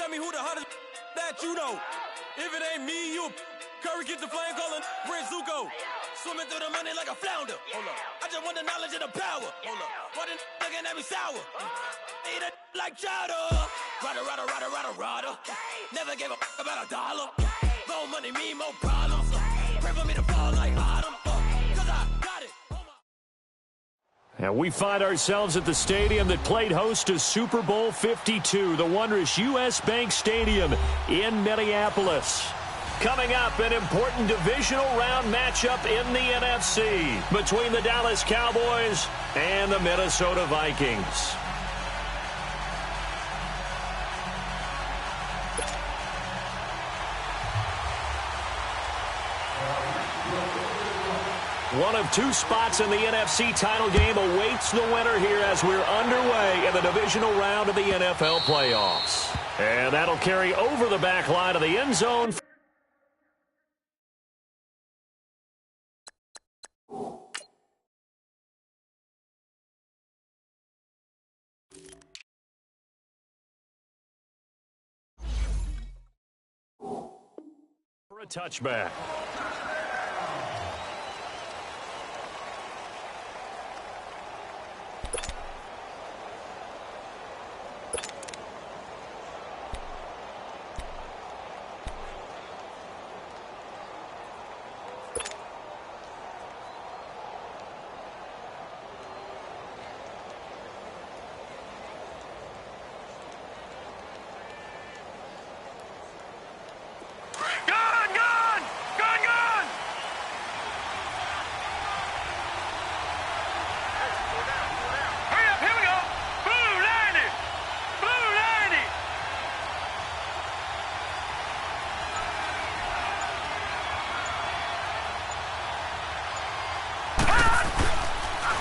tell me who the hottest that you know. If it ain't me, you. Curry get the flame calling Prince Zuko. Swimming through the money like a flounder. Hold up. I just want the knowledge and the power. Hold up. Why the looking at me sour? Eat it like chowder. Rada. Never gave a about $1. More money, me, more problems. Pray for me to fall like autumn. Cause I got it. And we find ourselves at the stadium that played host to Super Bowl 52, the wondrous U.S. Bank Stadium in Minneapolis. Coming up, an important divisional round matchup in the NFC between the Dallas Cowboys and the Minnesota Vikings. One of two spots in the NFC title game awaits the winner here as we're underway in the divisional round of the NFL playoffs. And that'll carry over the back line of the end zone. For a touchback.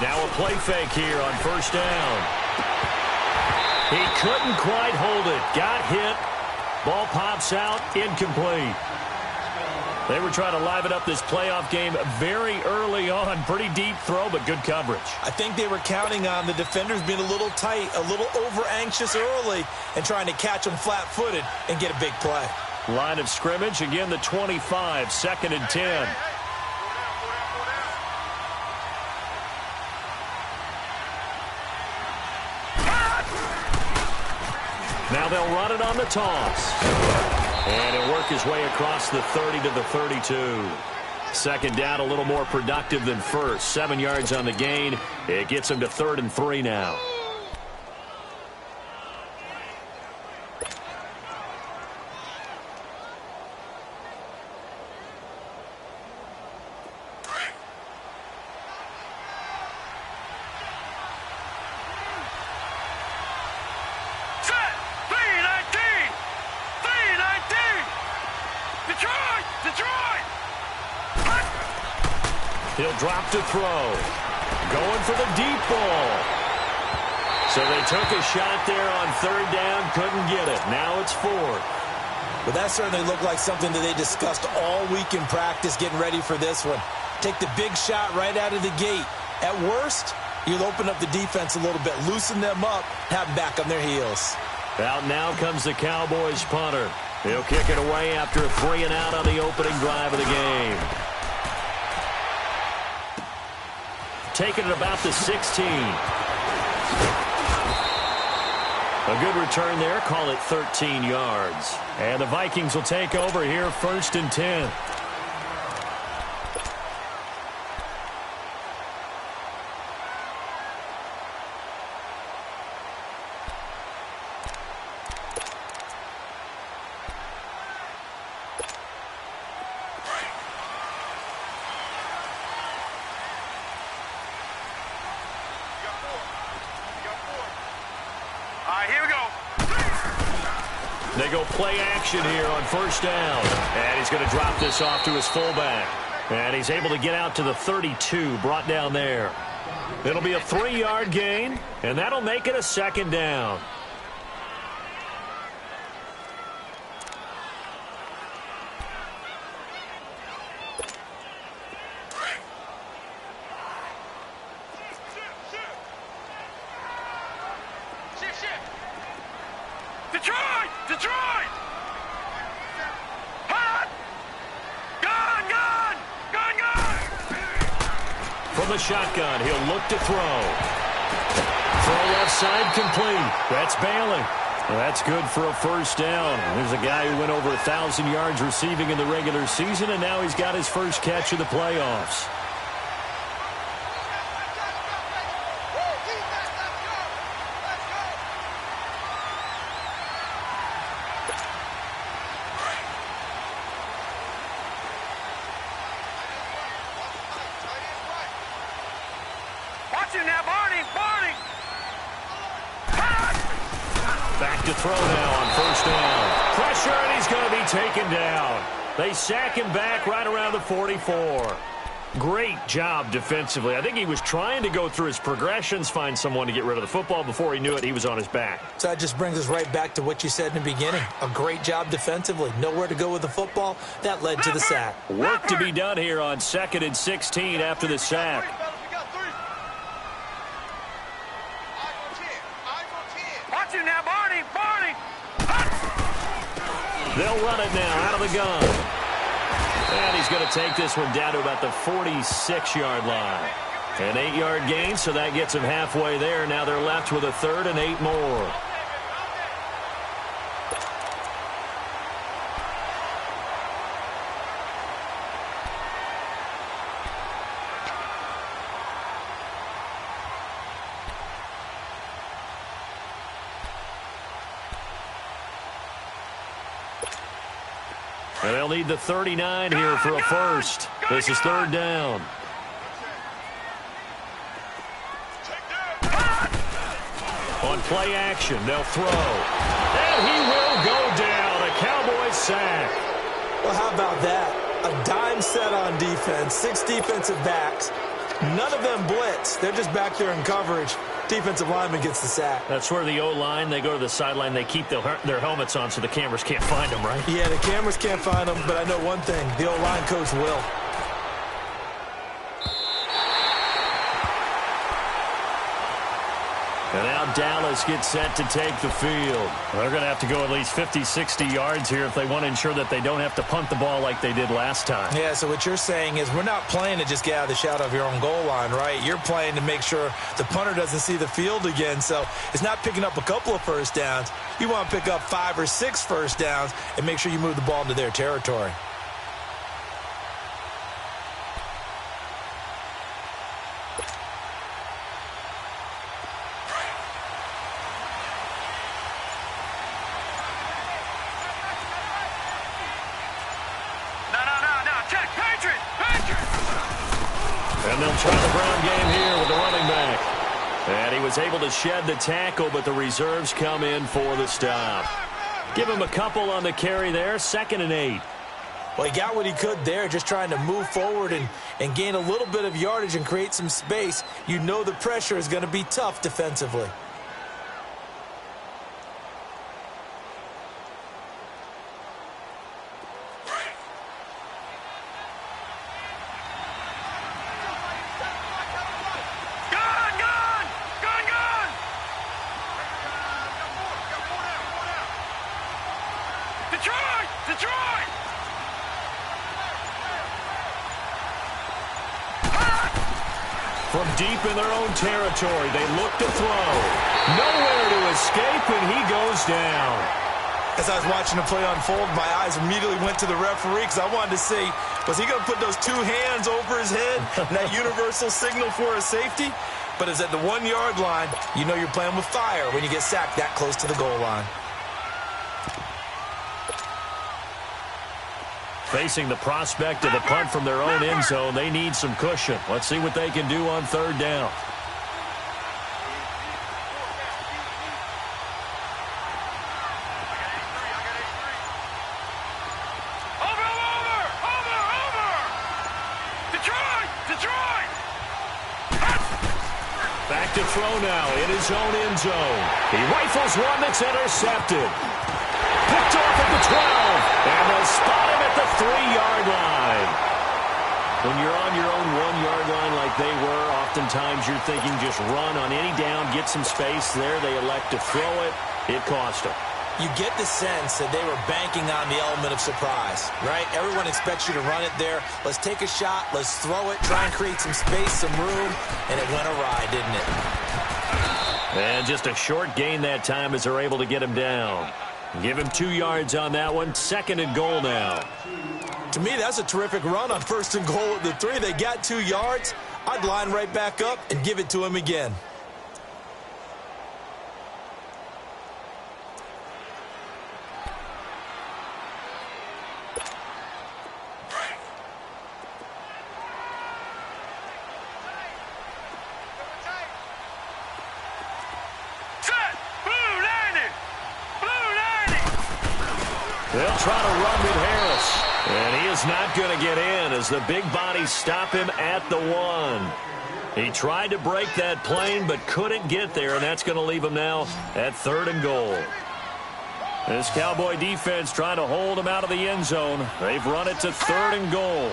Now a play fake here on first down. He couldn't quite hold it. Got hit. Ball pops out. Incomplete. They were trying to liven up this playoff game very early on. Pretty deep throw, but good coverage. I think they were counting on the defenders being a little tight, a little over-anxious early, and trying to catch them flat-footed and get a big play. Line of scrimmage, again the 25, 2nd and 10. Now they'll run it on the toss. And he'll work his way across the 30 to the 32. Second down, a little more productive than first. 7 yards on the gain. It gets him to 3rd and 3 now. He'll drop to throw. Going for the deep ball. So they took a shot there on 3rd down, couldn't get it. Now it's 4th. But that certainly looked like something that they discussed all week in practice, getting ready for this one. Take the big shot right out of the gate. At worst, you'll open up the defense a little bit, loosen them up, have them back on their heels. Out now comes the Cowboys punter. He'll kick it away after a 3 and out on the opening drive of the game. Taking it about the 16. A good return there. Call it 13 yards. And the Vikings will take over here, 1st and 10. They go play action here on 1st down. And he's going to drop this off to his fullback. And he's able to get out to the 32, brought down there. It'll be a 3-yard gain, and that'll make it a 2nd down. Detroit! from the shotgun. He'll look to throw. Throw left side complete. That's Bailey. Well, that's good for a first down. There's a guy who went over 1,000 yards receiving in the regular season, and now he's got his first catch of the playoffs. Back to throw now on first down. Pressure, and he's going to be taken down. They sack him back right around the 44. Great job defensively. I think he was trying to go through his progressions, find someone to get rid of the football. Before he knew it, he was on his back. So that just brings us right back to what you said in the beginning. A great job defensively. Nowhere to go with the football. That led to the sack. Work to be done here on 2nd and 16 after the sack. They'll run it now out of the gun. And he's going to take this one down to about the 46-yard line. An 8-yard gain, so that gets him halfway there. Now they're left with a 3rd and 8 more. And they'll need the 39 here for a first. This is 3rd down. On play action, they'll throw. And he will go down. A Cowboys sack. Well, how about that? A dime set on defense. 6 defensive backs. None of them blitz. They're just back there in coverage. Defensive lineman gets the sack. That's where the O-line, they go to the sideline, they keep their helmets on so the cameras can't find them, right? Yeah, the cameras can't find them, but I know one thing. The O-line coach will. And now Dallas gets set to take the field. They're going to have to go at least 50, 60 yards here if they want to ensure that they don't have to punt the ball like they did last time. Yeah, so what you're saying is we're not playing to just get out of the shadow of your own goal line, right? You're playing to make sure the punter doesn't see the field again. So it's not picking up a couple of first downs. You want to pick up 5 or 6 first downs and make sure you move the ball into their territory. And they'll try the ground game here with the running back. And he was able to shed the tackle, but the reserves come in for the stop. Give him a couple on the carry there, 2nd and 8. Well, he got what he could there, just trying to move forward and gain a little bit of yardage and create some space. You know the pressure is going to be tough defensively. From deep in their own territory, they look to throw. Nowhere to escape, and he goes down. As I was watching the play unfold, my eyes immediately went to the referee because I wanted to see, was he going to put those 2 hands over his head, that universal signal for a safety? But it's at the 1-yard line. You know you're playing with fire when you get sacked that close to the goal line. Facing the prospect of a punt from their own end zone, they need some cushion. Let's see what they can do on 3rd down. Back to throw now in his own end zone. He rifles one that's intercepted. Picked off at the 12, and they'll spot him at the 3-yard line. When you're on your own 1-yard line like they were, oftentimes you're thinking just run on any down, get some space there. They elect to throw it. It cost them. You get the sense that they were banking on the element of surprise, right? Everyone expects you to run it there. Let's take a shot. Let's throw it. Try and create some space, some room. And it went awry, didn't it? And just a short gain that time as they're able to get him down. Give him 2 yards on that one. 2nd and goal now. To me, that's a terrific run on 1st and goal at the 3. They got 2 yards. I'd line right back up and give it to him again. They'll try to run with Harris. And he is not going to get in as the big bodies stop him at the 1. He tried to break that plane but couldn't get there, and that's going to leave him now at 3rd and goal. This Cowboy defense trying to hold him out of the end zone. They've run it to 3rd and goal.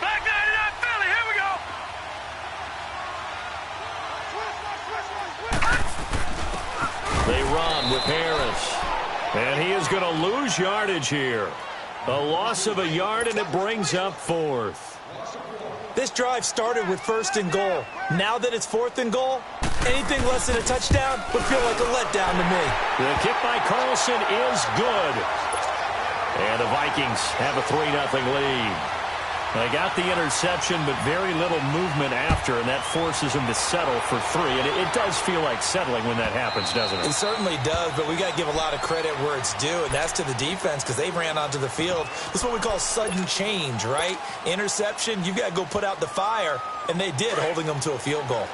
Back 99 Philly, here we go. They run with Harris. And he is going to lose yardage here. A loss of a yard, and it brings up 4th. This drive started with 1st and goal. Now that it's 4th and goal, anything less than a touchdown would feel like a letdown to me. The kick by Carlson is good. And the Vikings have a 3-0 lead. They got the interception, but very little movement after, and that forces them to settle for 3. And it does feel like settling when that happens, doesn't it? It certainly does, but we got to give a lot of credit where it's due, and that's to the defense because they ran onto the field. This is what we call sudden change, right? Interception, you've got to go put out the fire, and they did, holding them to a field goal.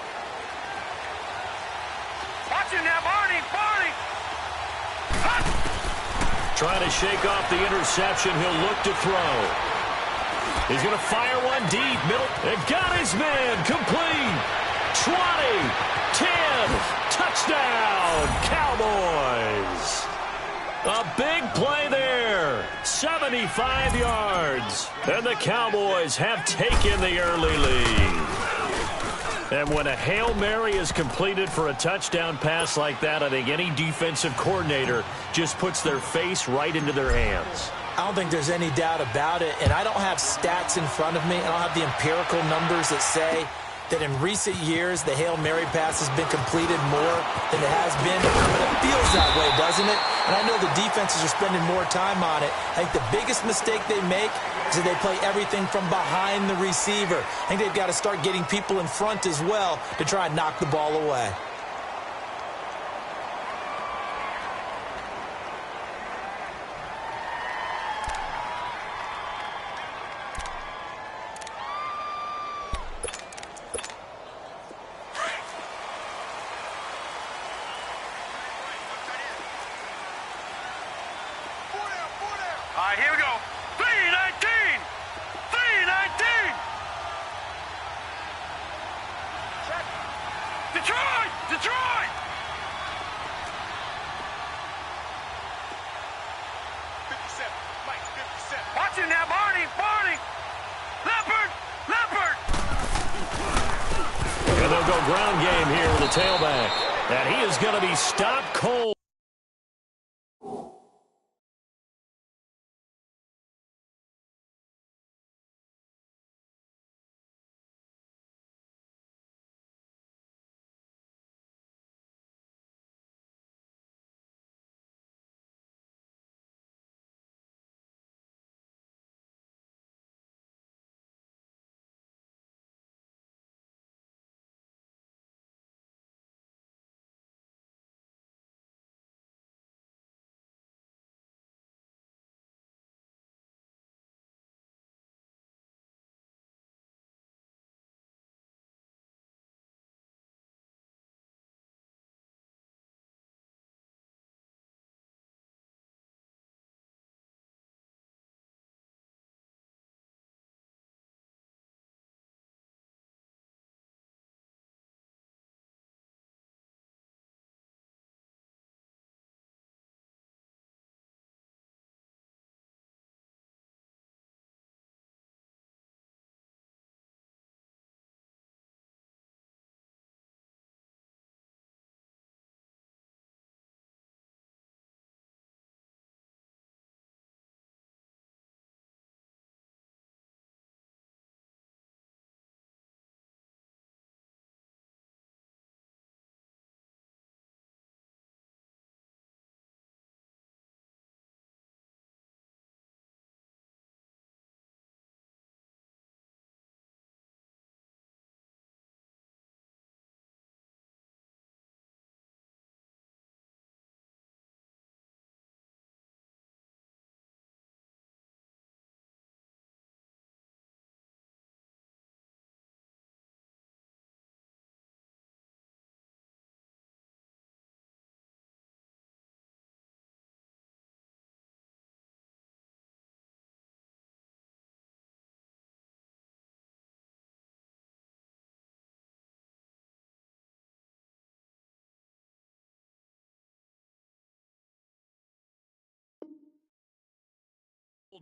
Watch it now, Barney. Trying to shake off the interception. He'll look to throw. He's going to fire one deep. Middle. It got his man. Complete. 20. 10. Touchdown. Cowboys. A big play there. 75 yards. And the Cowboys have taken the early lead. And when a Hail Mary is completed for a touchdown pass like that, I think any defensive coordinator just puts their face right into their hands. I don't think there's any doubt about it, and I don't have stats in front of me. I don't have the empirical numbers that say that in recent years the Hail Mary pass has been completed more than it has been, but it feels that way, doesn't it? And I know the defenses are spending more time on it. I think the biggest mistake they make is that they play everything from behind the receiver. I think they've got to start getting people in front as well to try and knock the ball away. All right, here we go. 319. 319. Detroit! Detroit! 57. Mike, 57. Watch him now, Barney. Leopard. And they'll go ground game here with the tailback. And he is going to be stopped cold.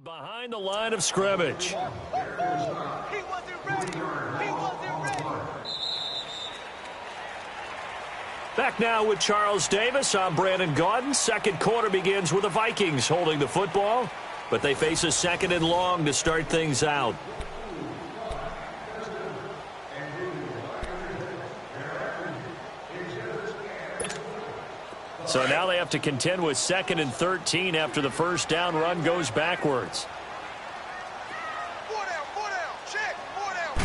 Behind the line of scrimmage. He wasn't ready. He wasn't ready. Back now with Charles Davis. I'm Brandon Gaudin. Second quarter begins with the Vikings holding the football, but they face a second and long to start things out. So now they have to contend with 2nd and 13 after the first down run goes backwards. 4 down, check, 4 down.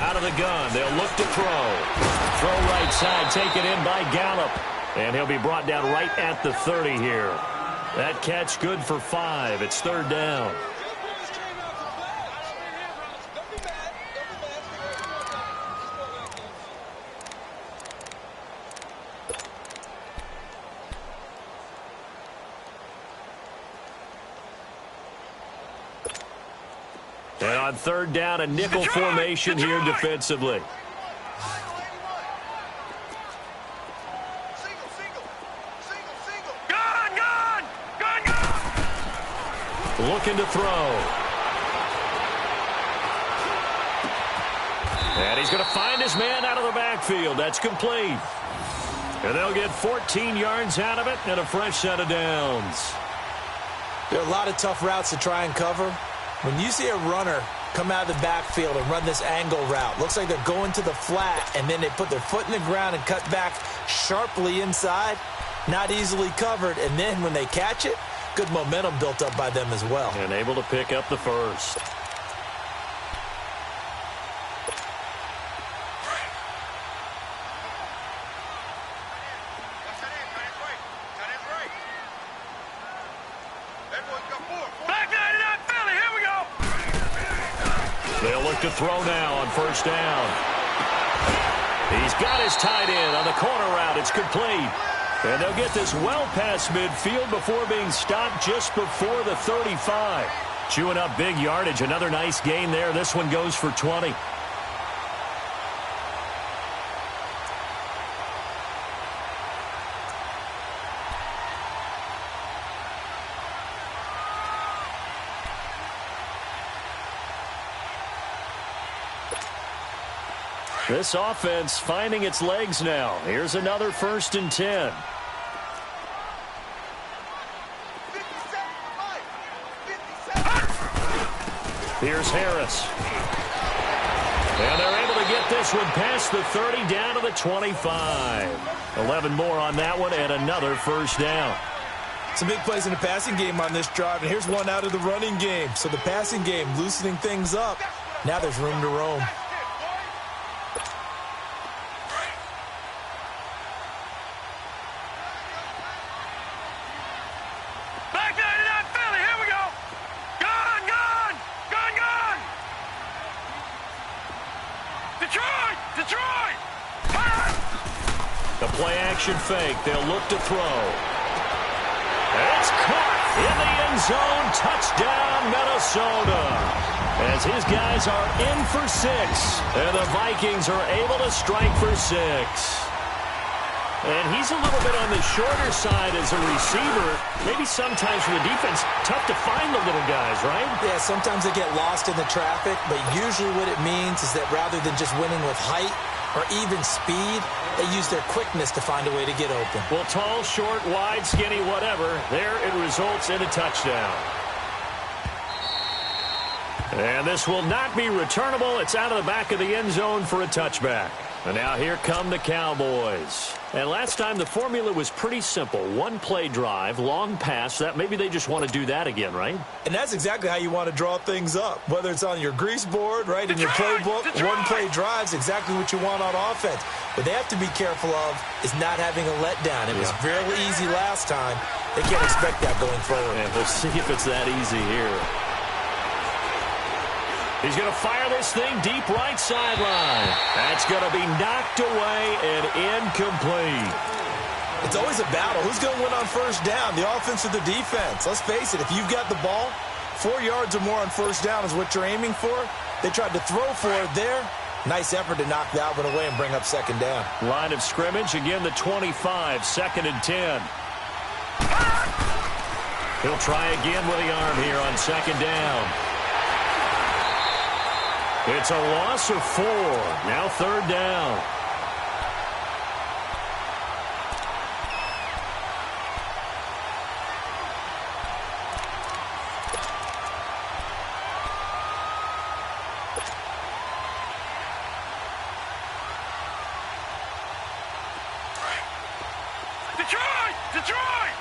Out of the gun, they'll look to throw. Throw right side, taken in by Gallup. And he'll be brought down right at the 30 here. That catch good for 5. It's 3rd down. And on 3rd down, a nickel formation here defensively. Looking to throw. And he's going to find his man out of the backfield. That's complete. And they'll get 14 yards out of it and a fresh set of downs. There are a lot of tough routes to try and cover. When you see a runner come out of the backfield and run this angle route, looks like they're going to the flat, and then they put their foot in the ground and cut back sharply inside, not easily covered, and then when they catch it, good momentum built up by them as well. And able to pick up the first. They'll look to throw now on 1st down. He's got his tight end on the corner route. It's complete. And they'll get this well past midfield before being stopped just before the 35. Chewing up big yardage. Another nice gain there. This one goes for 20. This offense finding its legs now. Here's another 1st and 10. 57. Here's Harris. And they're able to get this one past the 30 down to the 25. 11 more on that one and another 1st down. Some big plays in the passing game on this drive, and here's one out of the running game. So the passing game loosening things up. Now there's room to roam. The play-action fake. They'll look to throw. It's caught in the end zone. Touchdown, Minnesota. As his guys are in for 6. And the Vikings are able to strike for 6. And he's a little bit on the shorter side as a receiver. Maybe sometimes for the defense, tough to find the little guys, right? Yeah, sometimes they get lost in the traffic, but usually what it means is that rather than just winning with height or even speed, they use their quickness to find a way to get open. Well, tall, short, wide, skinny, whatever, there it results in a touchdown. And this will not be returnable. It's out of the back of the end zone for a touchback. And now here come the Cowboys. And last time the formula was pretty simple. 1-play drive, long pass. That maybe they just want to do that again, right? And that's exactly how you want to draw things up. Whether it's on your grease board, right, in your playbook, 1-play drive's exactly what you want on offense. What they have to be careful of is not having a letdown. It was fairly easy last time. They can't expect that going forward. And we'll see if it's that easy here. He's going to fire this thing deep right sideline. That's going to be knocked away and incomplete. It's always a battle. Who's going to win on 1st down, the offense or the defense? Let's face it, if you've got the ball, 4 yards or more on 1st down is what you're aiming for. They tried to throw for it there. Nice effort to knock that one away and bring up 2nd down. Line of scrimmage, again the 25, 2nd and 10. He'll try again with the arm here on second down. It's a loss of 4. Now third down. Detroit!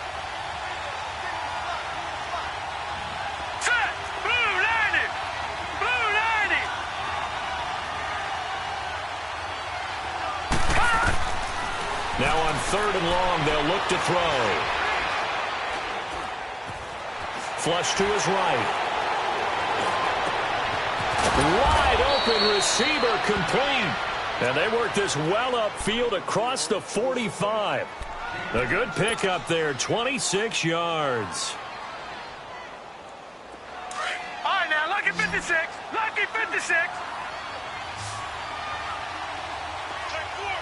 Set! Blue landing! Blue landing! Now on third and long, they'll look to throw. Flush to his right. Wide open receiver complete. And they work this well upfield across the 45. A good pickup there, 26 yards. All right, now, lucky 56. Lucky 56. Check four.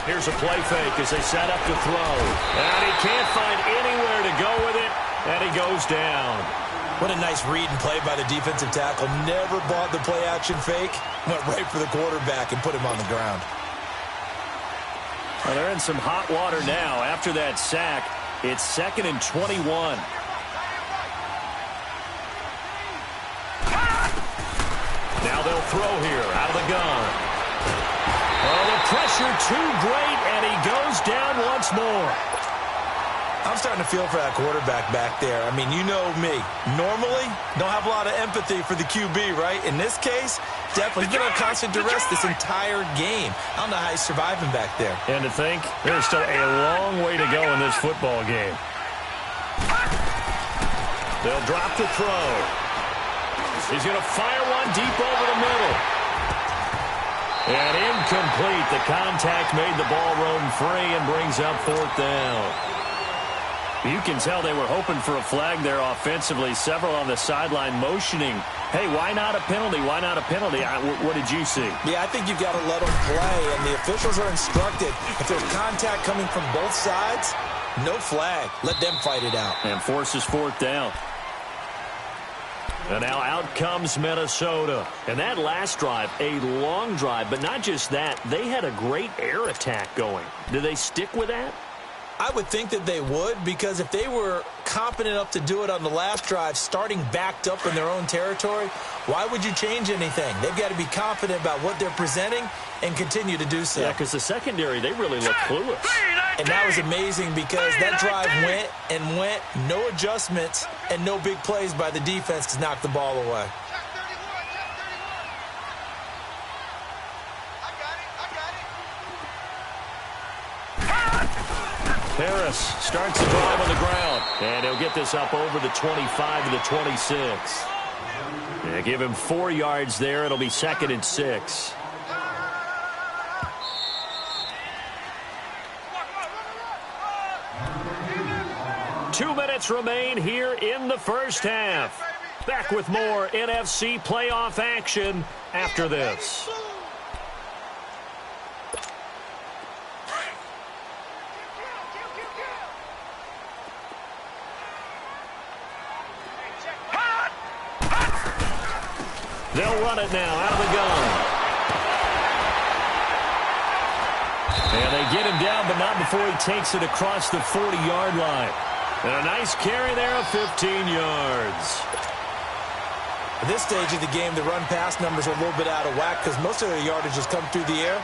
Here's a play fake as they set up to throw. And he can't find anywhere to go with it, and he goes down. What a nice read and play by the defensive tackle. Never bought the play-action fake. Went right for the quarterback and put him on the ground. Well, they're in some hot water now. After that sack, it's 2nd and 21. Now they'll throw here out of the gun. Oh, the pressure too great, and he goes down once more. I'm starting to feel for that quarterback back there. I mean, you know me. Normally, don't have a lot of empathy for the QB, right? In this case, definitely he's been on constant duress this entire game. I don't know how he's surviving back there. And to think, there's still a long way to go in this football game. They'll drop the throw. He's going to fire one deep over the middle. And incomplete. The contact made the ball roam free and brings up 4th down. You can tell they were hoping for a flag there offensively. Several on the sideline motioning, hey, why not a penalty? Why not a penalty? What did you see? Yeah, I think you've got to let them play, and the officials are instructed. If there's contact coming from both sides, no flag. Let them fight it out. And forces 4th down. And now out comes Minnesota. And that last drive, a long drive, but not just that. They had a great air attack going. Do they stick with that? I would think that they would, because if they were competent enough to do it on the last drive, starting backed up in their own territory, why would you change anything? They've got to be confident about what they're presenting and continue to do so. Yeah, because the secondary, they really look clueless. And that was amazing because that drive went and went, no adjustments and no big plays by the defense to knock the ball away. Harris starts the drive on the ground, and he'll get this up over the 25 to the 26. Yeah, give him 4 yards there. It'll be 2nd and 6. Two minutes remain here in the first half. Back with more NFC playoff action after this. They'll run it now out of the gun. And they get him down, but not before he takes it across the 40-yard line. And a nice carry there of 15 yards. At this stage of the game, the run-pass numbers are a little bit out of whack because most of their yardage has come through the air.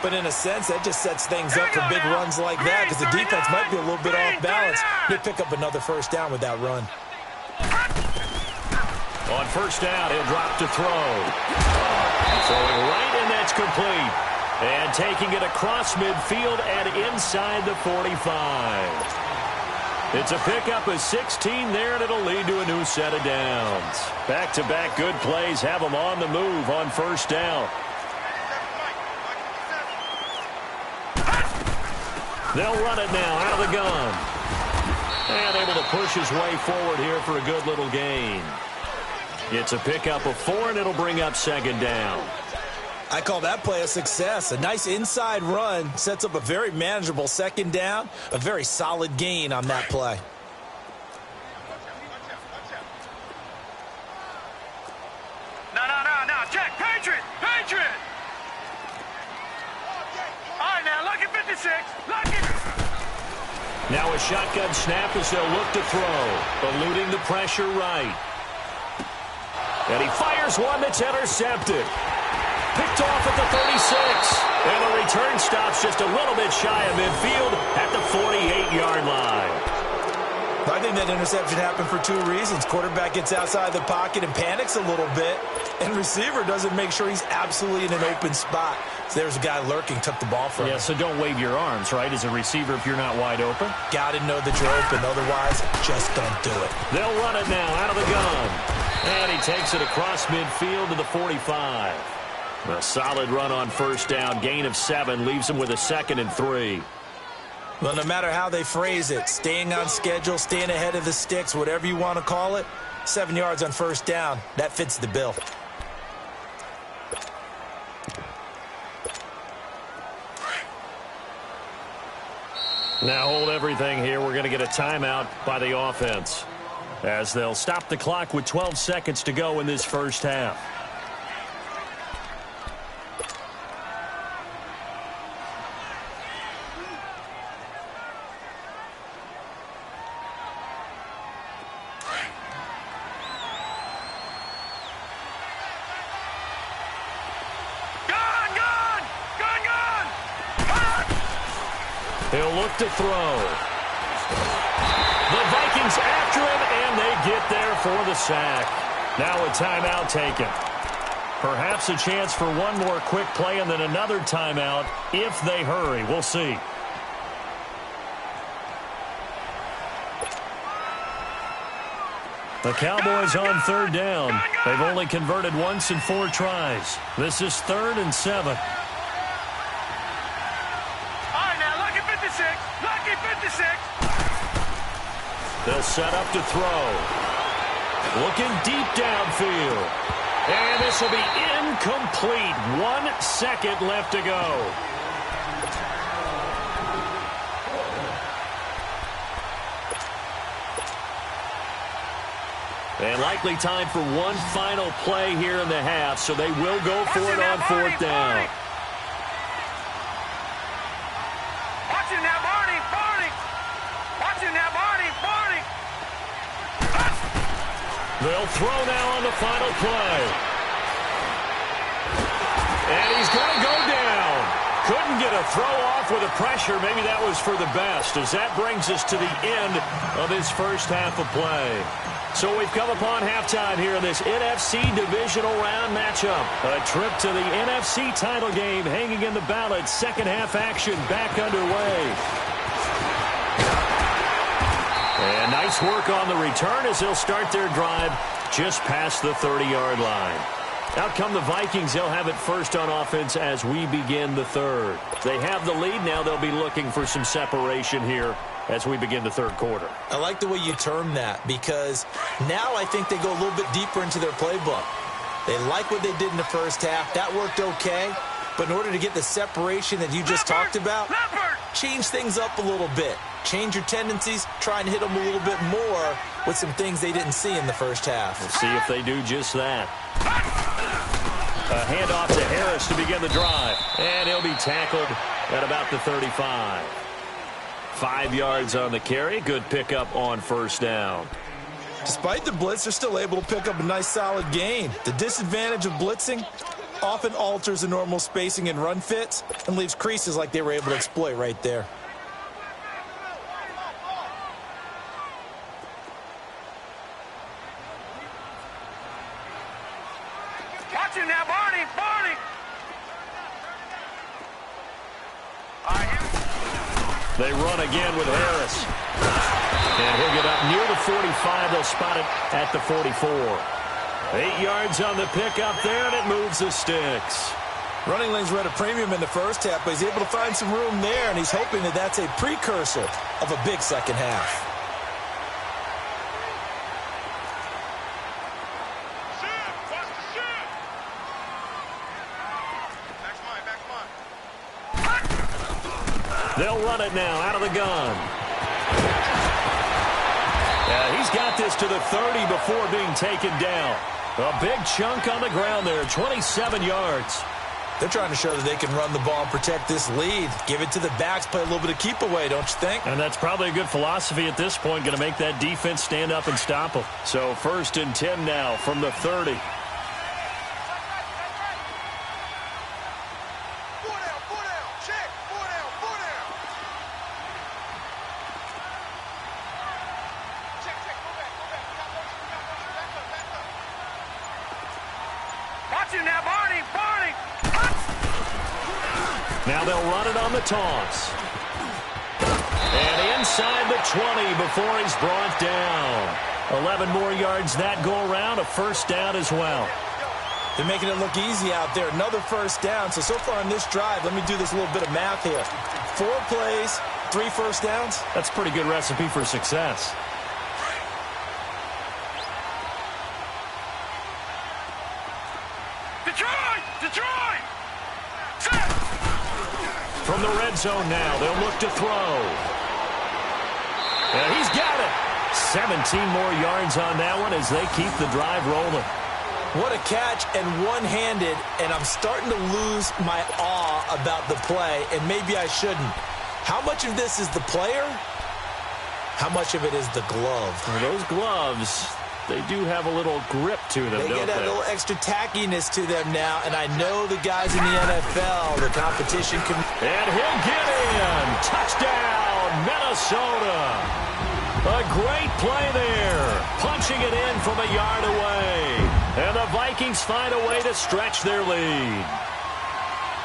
But in a sense, that just sets things up for big runs like that because the defense might be a little bit off balance. They pick up another first down with that run. On first down, he'll drop to throw. Throwing right, and that's complete. And taking it across midfield and inside the 45. It's a pickup of 16 there, and it'll lead to a new set of downs. Back-to-back good plays have them on the move on first down. They'll run it now out of the gun. And able to push his way forward here for a good little gain. It's a pickup of 4, and it'll bring up 2nd down. I call that play a success. A nice inside run sets up a very manageable second down, a very solid gain on that play. No, check, Patriot! All right, now, lucky 56, lucky! Now a shotgun snap as they'll look to throw, eluding the pressure right. And he fires one that's intercepted. Picked off at the 36. And the return stops just a little bit shy of midfield at the 48-yard line. I think that interception happened for two reasons. Quarterback gets outside the pocket and panics a little bit, and receiver doesn't make sure he's absolutely in an open spot. So there's a guy lurking, took the ball from him. Yeah, so don't wave your arms, right, as a receiver if you're not wide open. Got to know that you're open, otherwise just don't do it. They'll run it now out of the gun. And he takes it across midfield to the 45. A solid run on first down, gain of 7, leaves him with a 2nd and 3. Well, no matter how they phrase it, staying on schedule, staying ahead of the sticks, whatever you want to call it, 7 yards on first down, that fits the bill. Now hold everything here. We're going to get a timeout by the offense, as they'll stop the clock with 12 seconds to go in this first half. He'll look to throw. The Vikings after him, and they get there for the sack. Now a timeout taken. Perhaps a chance for one more quick play and then another timeout if they hurry. We'll see. The Cowboys on third down. They've only converted once in 4 tries. This is 3rd and 7. Lucky 56. They'll set up to throw. Looking deep downfield. And this will be incomplete. 1 second left to go. And likely time for one final play here in the half, so they will go for it on 4th down. They'll throw now on the final play. And he's going to go down. Couldn't get a throw off with the pressure. Maybe that was for the best, as that brings us to the end of this first half of play. So we've come upon halftime here in this NFC divisional round matchup. A trip to the NFC title game hanging in the balance. Second half action back underway. And nice work on the return as they'll start their drive just past the 30-yard line. Out come the Vikings. They'll have it first on offense as we begin the third. They have the lead. Now they'll be looking for some separation here as we begin the third quarter. I like the way you term that, because now I think they go a little bit deeper into their playbook. They like what they did in the first half. That worked okay. But in order to get the separation that you just talked about, change things up a little bit. Change your tendencies, try and hit them a little bit more with some things they didn't see in the first half. We'll see if they do just that. A handoff to Harris to begin the drive. And he'll be tackled at about the 35. 5 yards on the carry. Good pickup on first down. Despite the blitz, they're still able to pick up a nice solid gain. The disadvantage of blitzing often alters the normal spacing and run fits and leaves creases like they were able to exploit right there. Watch him now, Barney! They run again with Harris. And he'll get up near the 45. They'll spot it at the 44. 8 yards on the pickup there, and it moves the sticks. Running lanes were at a premium in the first half, but he's able to find some room there, and he's hoping that that's a precursor of a big second half. They'll run it now out of the gun. Yeah, he's got this to the 30 before being taken down. A big chunk on the ground there, 27 yards. They're trying to show that they can run the ball and protect this lead. Give it to the backs, play a little bit of keep away, don't you think? And that's probably a good philosophy at this point, going to make that defense stand up and stop them. So 1st and 10 now from the 30. Now they'll run it on the toss. And inside the 20 before he's brought down. 11 more yards that go around, a first down as well. They're making it look easy out there. Another first down. So far on this drive, let me do this little bit of math here. 4 plays, 3 first downs. That's a pretty good recipe for success. Detroit! From the red zone now, they'll look to throw. And he's got it. 17 more yards on that one as they keep the drive rolling. What a catch, and one-handed, and I'm starting to lose my awe about the play, and maybe I shouldn't. How much of this is the player? How much of it is the glove? Well, those gloves, they do have a little grip to them, They don't get that they? little extra tackiness to them now, and I know the guys in the NFL, the competition can... And he'll get in. Touchdown, Minnesota. A great play there. Punching it in from a yard away. And the Vikings find a way to stretch their lead.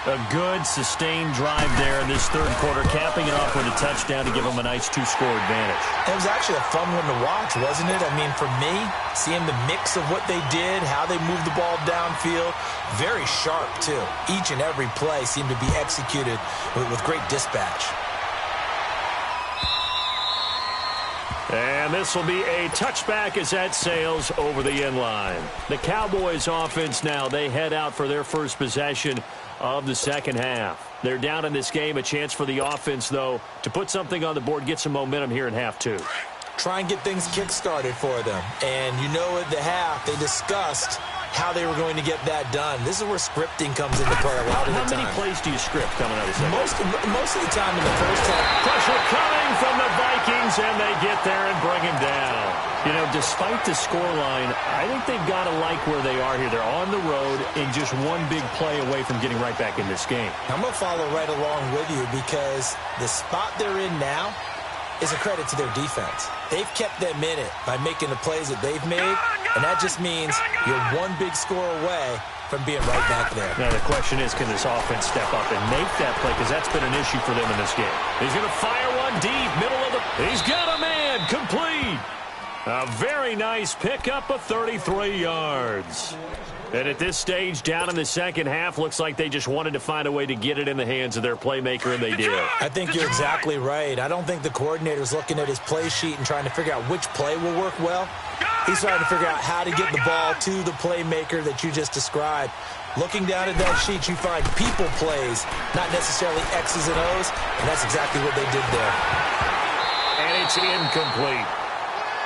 A good, sustained drive there in this third quarter, capping it off with a touchdown to give them a nice 2-score advantage. It was actually a fun one to watch, wasn't it? I mean, for me, seeing the mix of what they did, how they moved the ball downfield, very sharp, too. Each and every play seemed to be executed with great dispatch. And this will be a touchback as that sails over the end line. The Cowboys offense now, they head out for their first possession of the second half. They're down in this game. A chance for the offense, though, to put something on the board, get some momentum here in half 2. Try and get things kick-started for them. And you know at the half, they discussed how they were going to get that done. This is where scripting comes into play a lot of the time. How many plays do you script coming out of the second? Most of the time in the first half. Pressure coming from the Vikings, and they get there and bring him down. You know, despite the scoreline, I think they've got to like where they are here. They're on the road and just one big play away from getting right back in this game. I'm going to follow right along with you because the spot they're in now is a credit to their defense. They've kept them in it by making the plays that they've made, and that just means you're one big score away from being right back there. Now, the question is, can this offense step up and make that play? Because that's been an issue for them in this game. He's going to fire one deep, middle of the... He's got a man, complete. A very nice pickup of 33 yards. And at this stage, down in the second half, looks like they just wanted to find a way to get it in the hands of their playmaker, and they did. I think you're exactly right. I don't think the coordinator's looking at his play sheet and trying to figure out which play will work well. He's trying to figure out how to get the ball to the playmaker that you just described. Looking down at that sheet, you find people plays, not necessarily X's and O's, and that's exactly what they did there. And it's incomplete.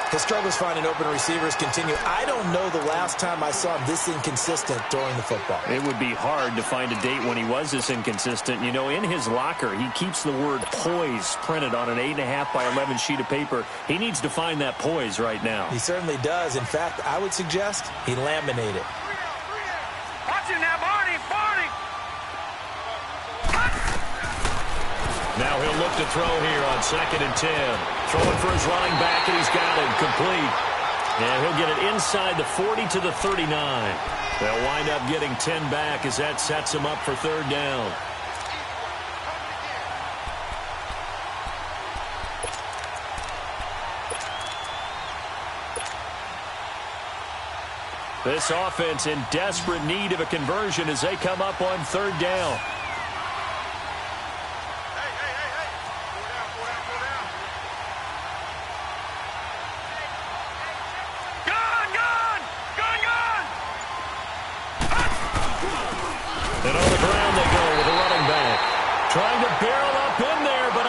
His struggles finding open receivers continue. I don't know the last time I saw him this inconsistent throwing the football. It would be hard to find a date when he was this inconsistent. You know, in his locker, he keeps the word poise printed on an 8.5 by 11 sheet of paper. He needs to find that poise right now. He certainly does. In fact, I would suggest he laminate it. Watch him now, Barney! Now he'll look to throw here on 2nd and 10. Throwing for his running back, and he's got it complete. And he'll get it inside the 40 to the 39. They'll wind up getting 10 back as that sets him up for third down. This offense in desperate need of a conversion as they come up on third down. And on the ground they go with a running back. Trying to barrel up in there, but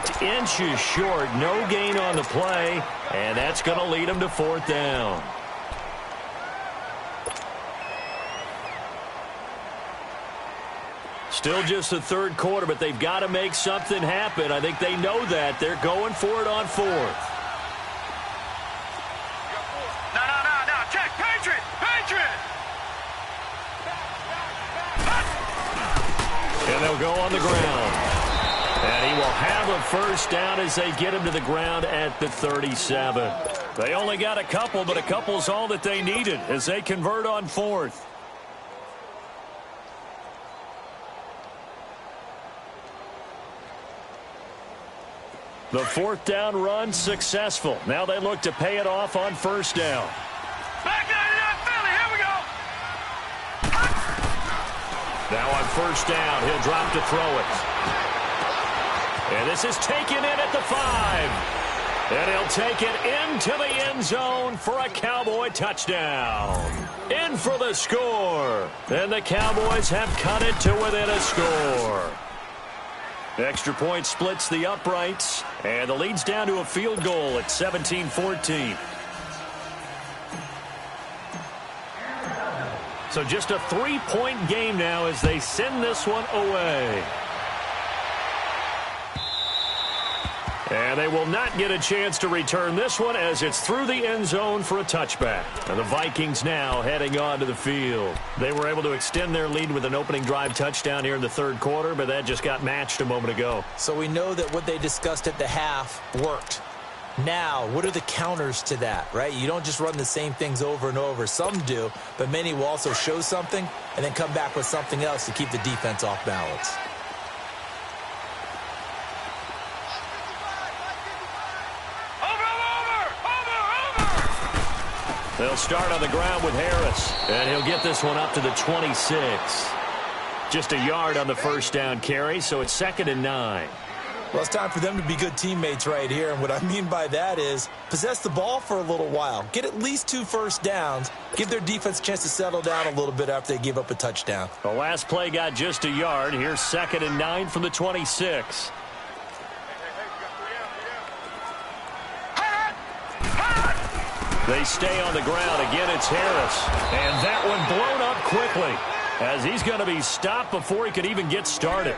picked inches short. No gain on the play, and that's going to lead them to 4th down. Still just the third quarter, but they've got to make something happen. I think they know that. They're going for it on 4th. No. Check. Patriot. And they'll go on the ground. And he will have a first down as they get him to the ground at the 37. They only got a couple, but a couple's all that they needed as they convert on 4th. The 4th down run successful. Now they look to pay it off on 1st down. Back down, Philly. Here we go. Now on 1st down, he'll drop to throw it. And this is taken in at the 5. And he'll take it into the end zone for a Cowboy touchdown. In for the score. And the Cowboys have cut it to within a score. Extra point splits the uprights, and the lead's down to a field goal at 17-14. So just a 3-point game now as they send this one away. And they will not get a chance to return this one as it's through the end zone for a touchback. And the Vikings now heading onto the field. They were able to extend their lead with an opening drive touchdown here in the third quarter, but that just got matched a moment ago. So we know that what they discussed at the half worked. Now, what are the counters to that, right? You don't just run the same things over and over. Some do, but many will also show something and then come back with something else to keep the defense off balance. They'll start on the ground with Harris, and he'll get this one up to the 26. Just a yard on the first down carry, so it's 2nd and 9. Well, it's time for them to be good teammates right here, and what I mean by that is possess the ball for a little while. Get at least 2 first downs. Give their defense a chance to settle down a little bit after they give up a touchdown. The last play got just a yard. Here's 2nd and 9 from the 26. They stay on the ground. Again, it's Harris. And that one blown up quickly as he's going to be stopped before he could even get started.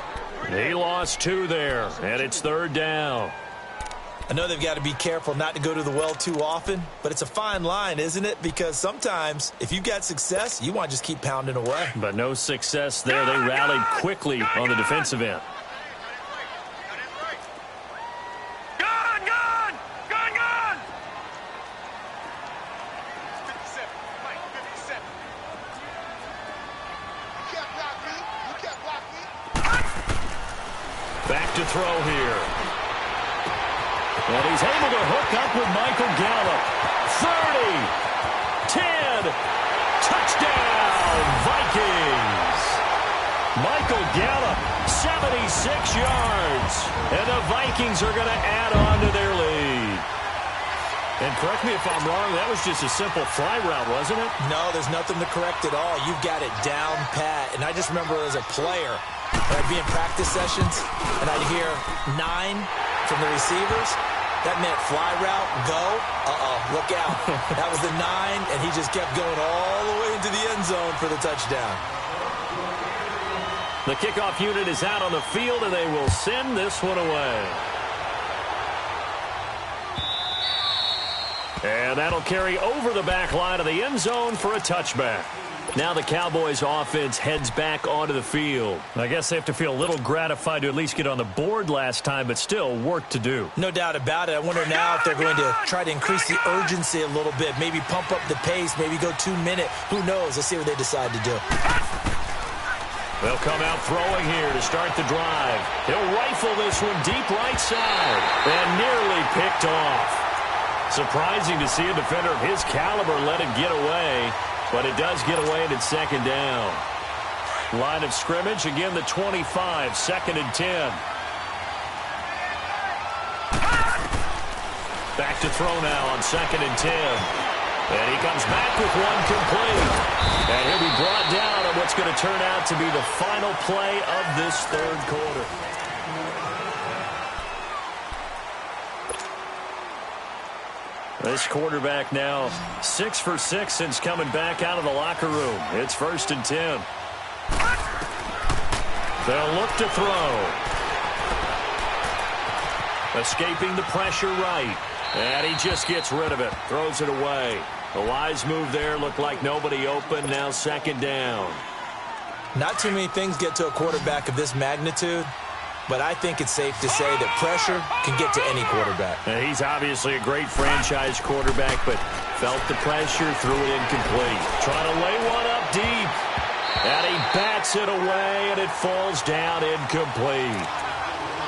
He lost 2 there, and it's 3rd down. I know they've got to be careful not to go to the well too often, but it's a fine line, isn't it? Because sometimes if you've got success, you want to just keep pounding away. But no success there. They rallied quickly on the defensive end. Back to throw here. And he's able to hook up with Michael Gallup. 30, 10, touchdown, Vikings. Michael Gallup, 76 yards. And the Vikings are going to add on to their lead. And correct me if I'm wrong, that was just a simple fly route, wasn't it? No, there's nothing to correct at all. You've got it down pat. And I just remember as a player, I'd be in practice sessions, and I'd hear 9 from the receivers. That meant fly route, go. Look out. That was the 9, and he just kept going all the way into the end zone for the touchdown. The kickoff unit is out on the field, and they will send this one away. And that'll carry over the back line of the end zone for a touchback. Now the Cowboys offense heads back onto the field. I guess they have to feel a little gratified to at least get on the board last time, but still work to do. No doubt about it. I wonder now if they're going to try to increase the urgency a little bit, maybe pump up the pace, maybe go 2-minute. Who knows? Let's see what they decide to do. They'll come out throwing here to start the drive. He'll rifle this one deep right side and nearly picked off. Surprising to see a defender of his caliber let it get away. But it does get away and it's 2nd down. Line of scrimmage, again the 25, 2nd and 10. Back to throw now on 2nd and 10. And he comes back with one complete. And he'll be brought down on what's going to turn out to be the final play of this third quarter. This quarterback now 6 for 6 since coming back out of the locker room. It's 1st and 10. They'll look to throw. Escaping the pressure right. And he just gets rid of it. Throws it away. A wise move there. Looked like nobody open. Now 2nd down. Not too many things get to a quarterback of this magnitude, but I think it's safe to say that pressure can get to any quarterback. He's obviously a great franchise quarterback, but felt the pressure, threw it incomplete. Trying to lay one up deep. And he bats it away, and it falls down incomplete.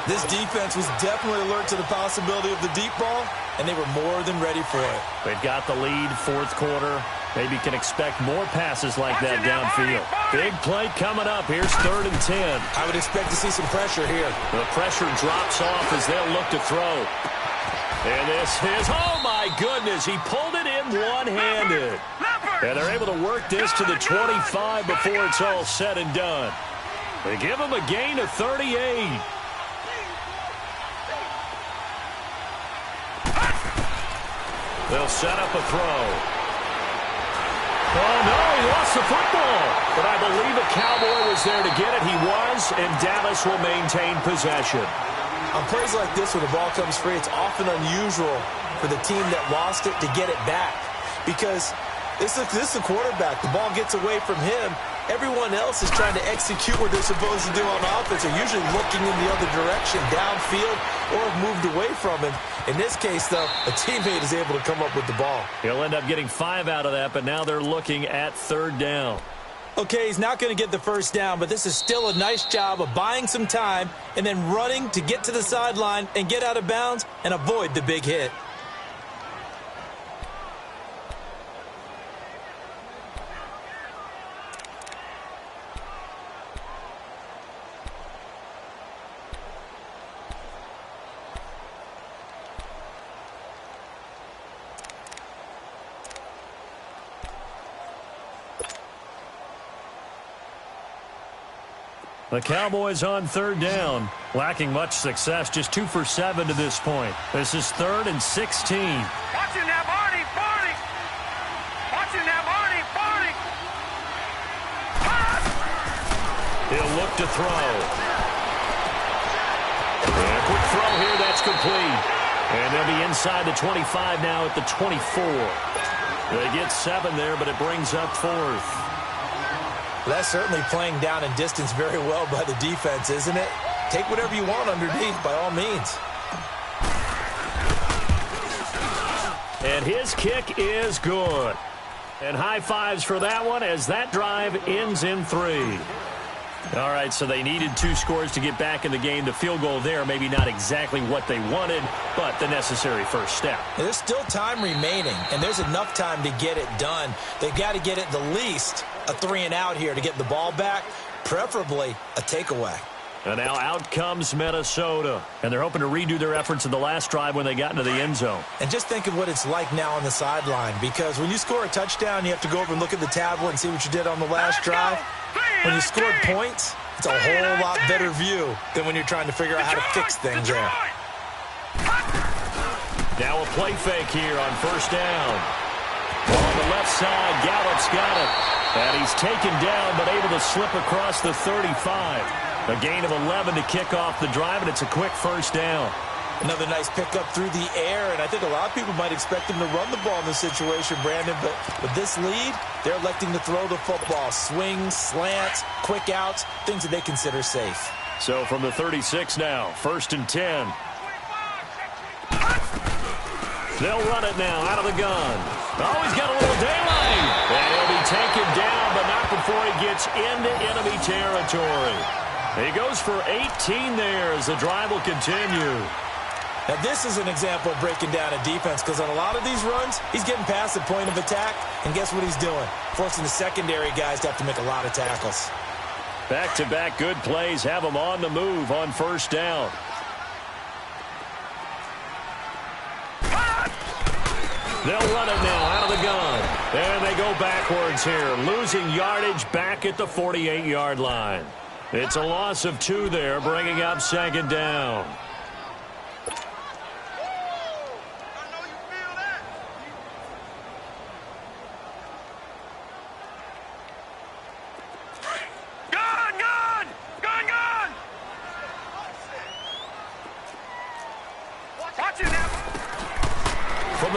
This defense was definitely alert to the possibility of the deep ball, and they were more than ready for it. They've got the lead, 4th quarter. Maybe can expect more passes like that downfield. Big play coming up. Here's 3rd and 10. I would expect to see some pressure here. The pressure drops off as they'll look to throw. And this is, oh my goodness, he pulled it in one-handed. And they're able to work this to the 25 before it's all said and done. They give him a gain of 38. They'll set up a throw. Oh, no, he lost the football. But I believe a Cowboy was there to get it. He was, and Dallas will maintain possession. On plays like this where the ball comes free, it's often unusual for the team that lost it to get it back. Because this is a quarterback. The ball gets away from him. Everyone else is trying to execute what they're supposed to do on offense. They're usually looking in the other direction, downfield, or have moved away from him. In this case, though, a teammate is able to come up with the ball. He'll end up getting 5 out of that, but now they're looking at 3rd down. Okay, he's not going to get the 1st down, but this is still a nice job of buying some time and then running to get to the sideline and get out of bounds and avoid the big hit. The Cowboys on 3rd down, lacking much success, just 2 for 7 to this point. This is 3rd and 16. Watching that Barney, Barney. Watching that Barney, Barney. He'll look to throw. And a quick throw here, that's complete. And they'll be inside the 25 now at the 24. They get 7 there, but it brings up 4th. That's certainly playing down in distance very well by the defense, isn't it? Take whatever you want underneath, by all means. And his kick is good. And high fives for that one as that drive ends in 3. All right, so they needed 2 scores to get back in the game. The field goal there, maybe not exactly what they wanted, but the necessary first step. There's still time remaining, and there's enough time to get it done. They've got to get it the least a 3-and-out here to get the ball back, preferably a takeaway. And now out comes Minnesota. And they're hoping to redo their efforts in the last drive when they got into the end zone. And just think of what it's like now on the sideline, because when you score a touchdown, you have to go over and look at the tablet and see what you did on the last drive. When you scored points, it's a whole lot better view than when you're trying to figure out how to fix things there. Now a play fake here on 1st down. On the left side, Gallup's got it. And he's taken down, but able to slip across the 35. A gain of 11 to kick off the drive, and it's a quick 1st down. Another nice pickup through the air, and I think a lot of people might expect him to run the ball in this situation, Brandon, but with this lead, they're electing to throw the football. Swings, slants, quick outs, things that they consider safe. So from the 36 now, 1st and 10. They'll run it now out of the gun. Oh, he's got a little daylight. And he'll be taken down, but not before he gets into enemy territory. He goes for 18 there as the drive will continue. Now, this is an example of breaking down a defense, because on a lot of these runs, he's getting past the point of attack, and guess what he's doing? Forcing the secondary guys to have to make a lot of tackles. Back-to-back good plays have them on the move on 1st down. They'll run it now out of the gun. And they go backwards here, losing yardage back at the 48-yard line. It's a loss of 2 there, bringing up 2nd down.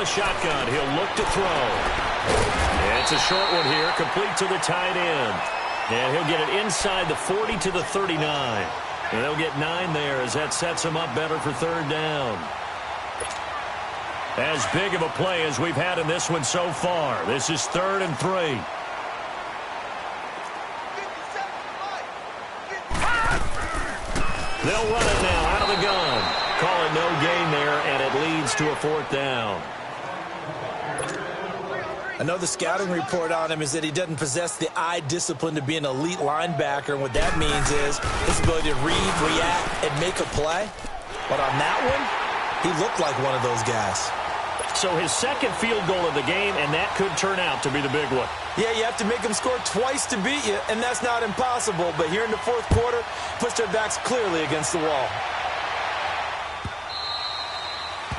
the shotgun. He'll look to throw. And it's a short one here, complete to the tight end. And he'll get it inside the 40 to the 39. And they'll get 9 there as that sets him up better for third down. As big of a play as we've had in this one so far. This is 3rd and 3. They'll run it now out of the gun. Call it no gain there, and it leads to a 4th down. I know the scouting report on him is that he doesn't possess the eye discipline to be an elite linebacker. And what that means is his ability to read, react, and make a play. But on that one, he looked like one of those guys. So his second field goal of the game, and that could turn out to be the big one. Yeah, you have to make them score twice to beat you, and that's not impossible. But here in the 4th quarter, puts their backs clearly against the wall.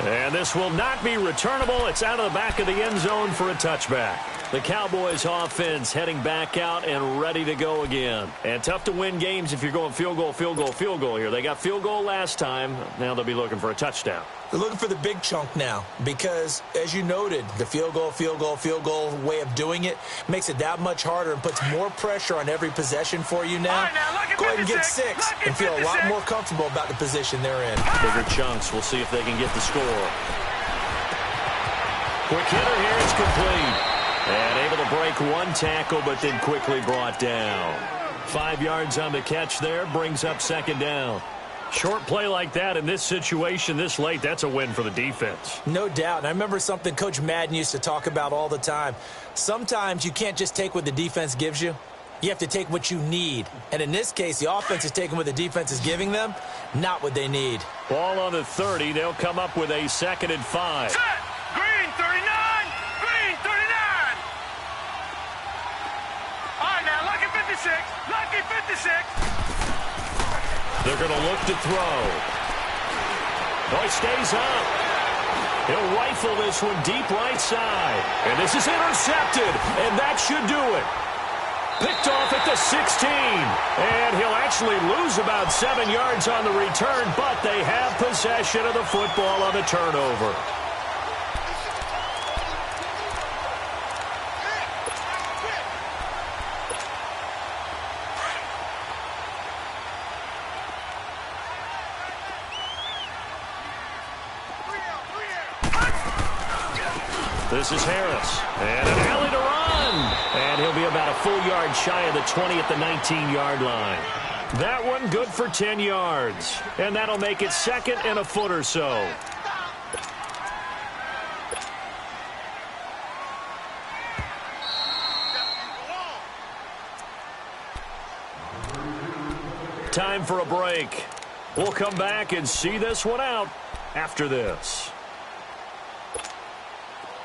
And this will not be returnable. It's out of the back of the end zone for a touchback. The Cowboys offense heading back out and ready to go again. And tough to win games if you're going field goal, field goal, field goal here. They got field goal last time. Now they'll be looking for a touchdown. They're looking for the big chunk now because, as you noted, the field goal way of doing it makes it that much harder and puts more pressure on every possession for you now. Go ahead and get 6 and feel a lot more comfortable about the position they're in. Bigger chunks. We'll see if they can get the score. Quick hitter here. It's complete. And able to break one tackle, but then quickly brought down. 5 yards on the catch there. Brings up 2nd down. Short play like that in this situation this late, that's a win for the defense. No doubt. And I remember something Coach Madden used to talk about all the time. Sometimes you can't just take what the defense gives you. You have to take what you need. And in this case, the offense is taking what the defense is giving them, not what they need. Ball on the 30. They'll come up with a 2nd and 5. Set. Green 39. Green 39. All right, now, lucky 56. Lucky 56. They're going to look to throw. Oh, he stays up. He'll rifle this one deep right side. And this is intercepted. And that should do it. Picked off at the 16. And he'll actually lose about 7 yards on the return, but they have possession of the football on the turnover. This is Harris, and an alley to run. And he'll be about a full yard shy of the 20 at the 19-yard line. That one good for 10 yards, and that'll make it 2nd and a foot or so. Time for a break. We'll come back and see this one out after this.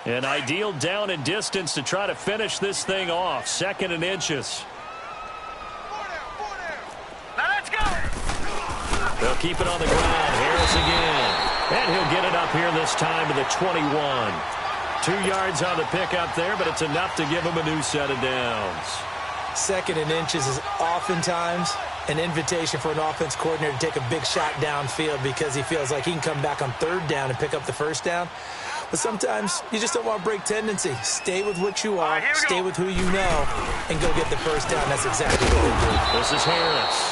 An ideal down and distance to try to finish this thing off. 2nd and inches. Now let's go. They'll keep it on the ground. Harris again. And he'll get it up here this time to the 21. 2 yards on the pickup there, but it's enough to give him a new set of downs. 2nd and inches is oftentimes an invitation for an offense coordinator to take a big shot downfield because he feels like he can come back on 3rd down and pick up the 1st down. But sometimes you just don't want to break tendency. Stay with what you are, stay with who you know, and go get the 1st down. That's exactly what they do. This is Harris.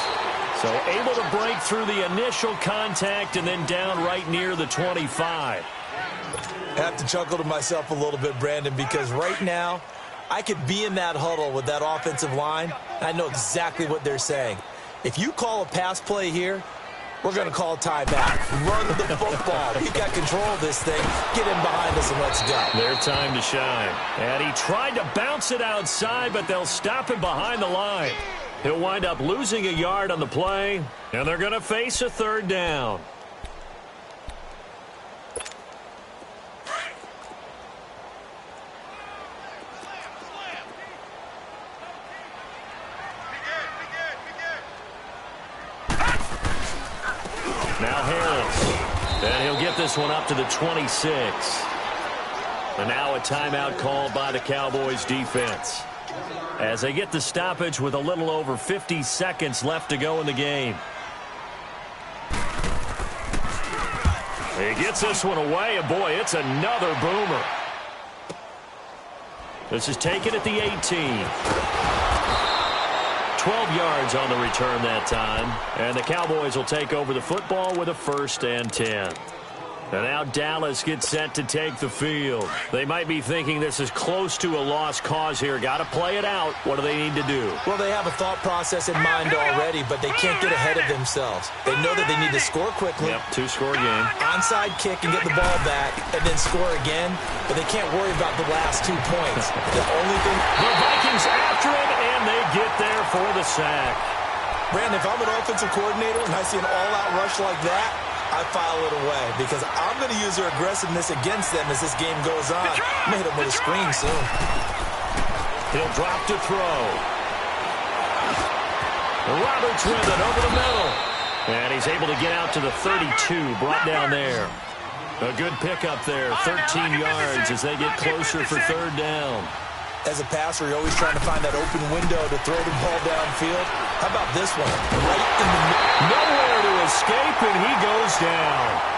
So able to break through the initial contact and then down right near the 25. I have to chuckle to myself a little bit, Brandon, because right now I could be in that huddle with that offensive line. I know exactly what they're saying. If you call a pass play here, we're going to call a timeout. Run the football. We've got control of this thing. Get in behind us and let's go. Their time to shine. And he tried to bounce it outside, but they'll stop him behind the line. He'll wind up losing a yard on the play, and they're going to face a 3rd down. Now Harris. And he'll get this one up to the 26. And now a timeout called by the Cowboys defense, as they get the stoppage with a little over 50 seconds left to go in the game. He gets this one away, and boy, it's another boomer. This is taken at the 18. 12 yards on the return that time. And the Cowboys will take over the football with a 1st and 10. And now Dallas gets set to take the field. They might be thinking this is close to a lost cause here. Got to play it out. What do they need to do? Well, they have a thought process in mind already, but they can't get ahead of themselves. They know that they need to score quickly. Yep, 2-score game. Onside kick and get the ball back and then score again, but they can't worry about the last 2 points. The only thing... The Vikings after it, and they get there for the sack. Brandon, if I'm an offensive coordinator and I see an all-out rush like that, I file it away because I'm going to use their aggressiveness against them as this game goes on. I'm going to hit them with a screen soon. He'll drop to throw. Roberts with it over the middle. And he's able to get out to the 32, brought down there. A good pickup there, 13 yards as they get closer for 3rd down. As a passer, you're always trying to find that open window to throw the ball downfield. How about this one? Right in the middle. Nowhere to escape, and he goes down.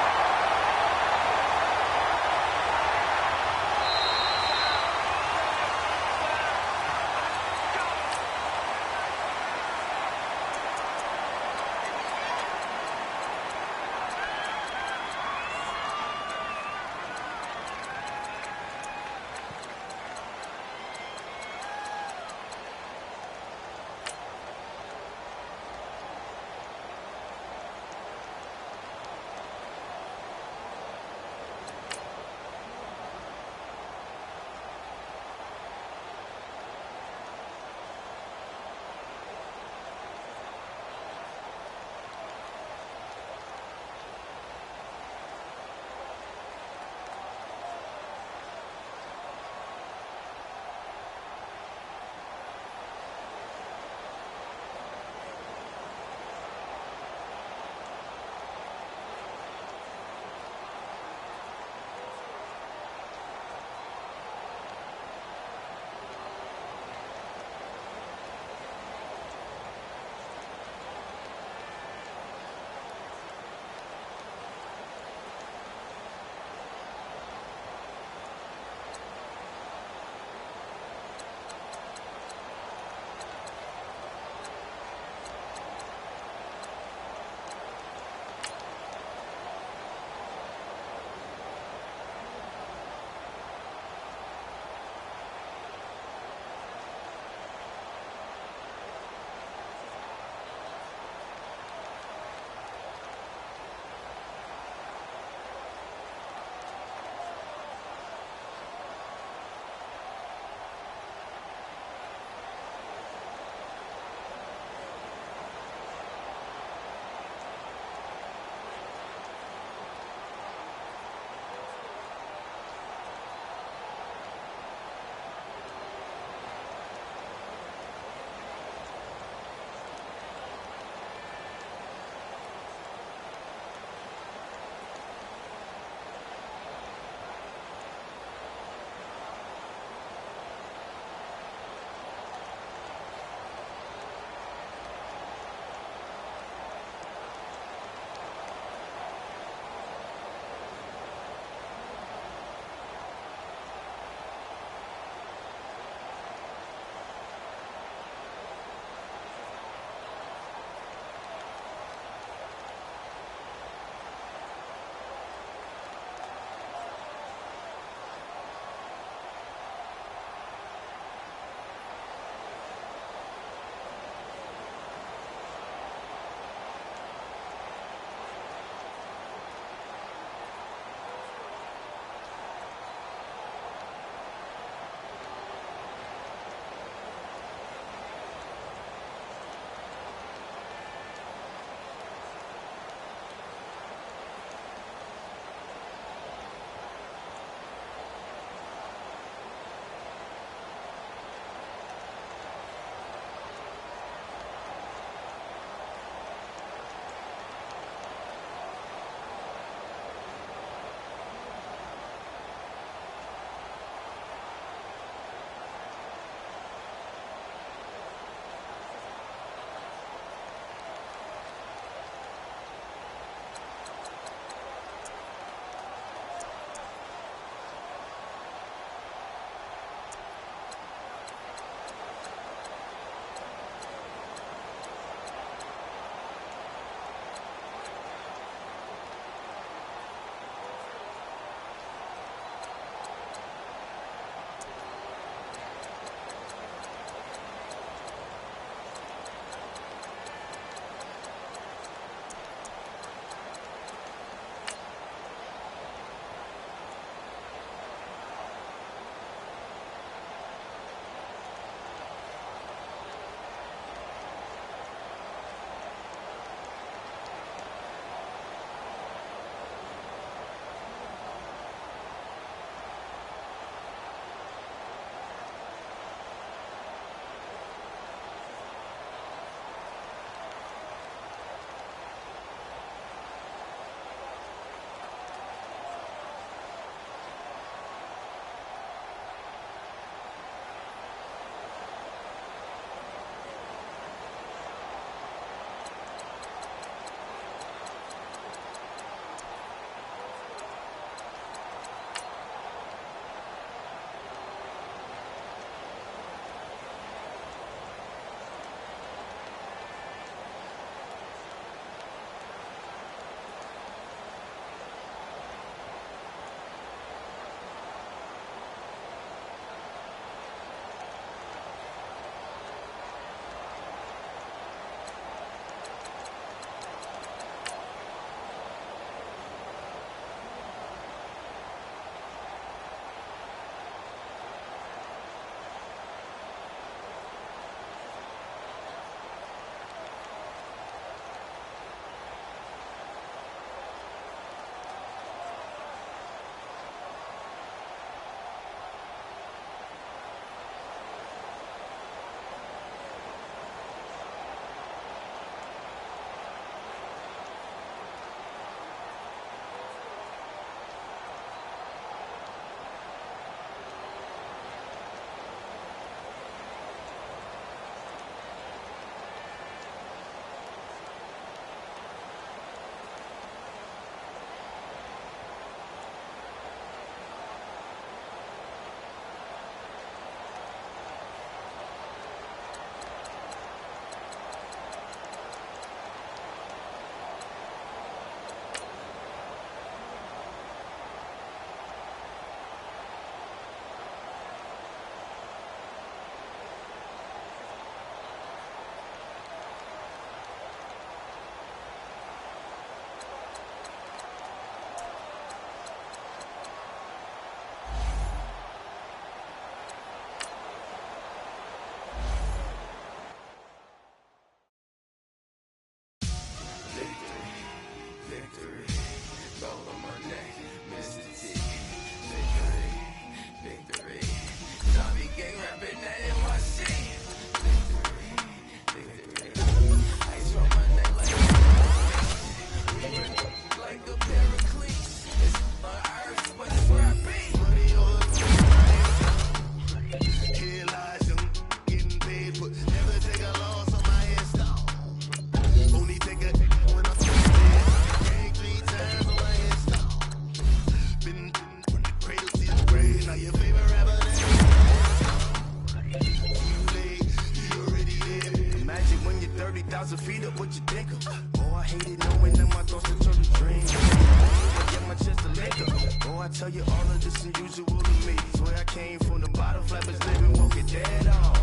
miles of feet up, what you think of? Oh, I hate it knowing that my thoughts are totally dreams. I get my chest to lick up. Oh, I tell you all of this unusual to me. Swear I came from the bottom, flappers living, won't get dead on.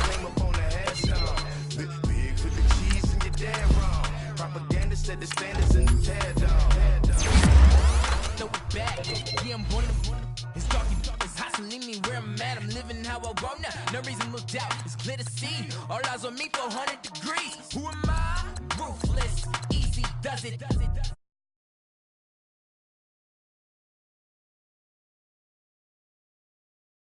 Name up on the headstone. Big with the cheese and you're dead wrong. Propaganda said the standards in the TED dog. Throw it back, yeah, I'm one of them. It's dark, it's hot, so leave me where I'm at. I'm living how I want now. No reason to doubt, it's clear to see. All eyes on me, 400 degrees. Who am I? Ruthless, easy, does it.